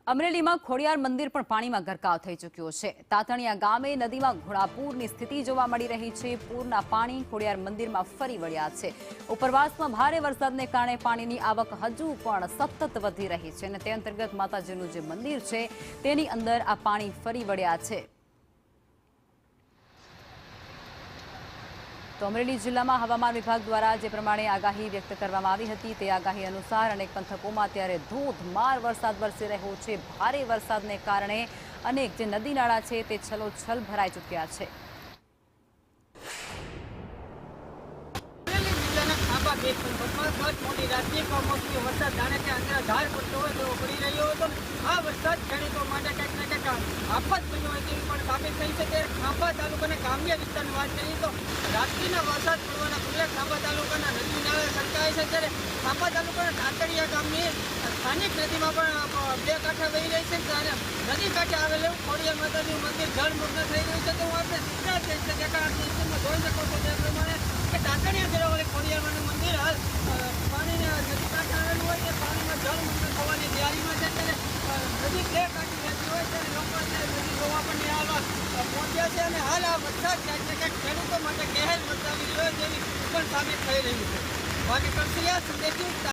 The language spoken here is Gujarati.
અમરેલીમાં ખોડિયાર મંદિર પણ પાણીમાં ગરકાવ થઈ ચૂક્યો છે। તાતણિયા ગામે નદીમાં ઘોડાપૂરની સ્થિતિ જોવા મળી રહી છે। પૂરના પાણી ખોડિયાર મંદિરમાં ફરી વળ્યા છે। ઉપરવાસમાં ભારે વરસાદને કારણે પાણીની આવક હજુ પણ સતત વધી રહી છે અને તે અંતર્ગત માતાજીનું જે મંદિર છે તેની અંદર આ પાણી ફરી વળ્યા છે। તો અમરેલી જિલ્લામાં હવામાન વિભાગ દ્વારા જે પ્રમાણે આગાહી વ્યક્ત કરવામાં આવી હતી તે આગાહી અનુસાર અનેક પંથકોમાં અત્યારે ધોધમાર વરસાદ વરસી રહ્યો છે। ભારે વરસાદને કારણે અનેક જે નદી નાળા છે તે છલોછલ ભરાઈ ચૂક્યા છે। મોટી રાત્રિ કમોસમી વરસાદ જાણે કે અંધાર પડતો હોય તેવો પડી રહ્યો હતો। આ વરસાદ ખેડૂતો માટે કંઈક ને કંઈક આફત બન્યો હોય તેવી પણ સાબિત થઈ છે। ત્યારે ખાંભા તાલુકાના ગામ્ય વિસ્તારની વાત કરીએ તો રાત્રિના વરસાદ પડવાના પગલે ખાંભા તાલુકાના નદી નાળા છલકાય છે। ત્યારે ખાંભા તાલુકાના તાતણિયા ગામની સ્થાનિક નદીમાં પણ બે કાંઠા વહી રહી છે। ત્યારે નદી કાંઠે આવેલું ખોડિયાર માતાજીનું મંદિર જળમગ્ન થઈ રહ્યું છે। તો હું આપણે સીધા થઈ છે દેખાડા જોઈ શકો છો તે પ્રમાણે કે તાતણિયા જિલ્લાવાળી ખોડિયારમાંનું મંદિર હાલ પાણીના નદી કાંઠે આવેલું હોય તે પાણીમાં જળમગ્ન થવાની તૈયારીમાં છે। ત્યારે નદી બે કાંઠે રહેતી હોય ત્યારે લોકો નદી જોવા પણ નિહાળવા પહોંચ્યા છે અને હાલ આ વરસાદ ક્યાંક ને ક્યાંક ખેડૂતો માટે કહેર વર્તાવી રહ્યો જેવી પણ સાબિત થઈ રહ્યું છે। બાકી કક્ષિયા સંદેશી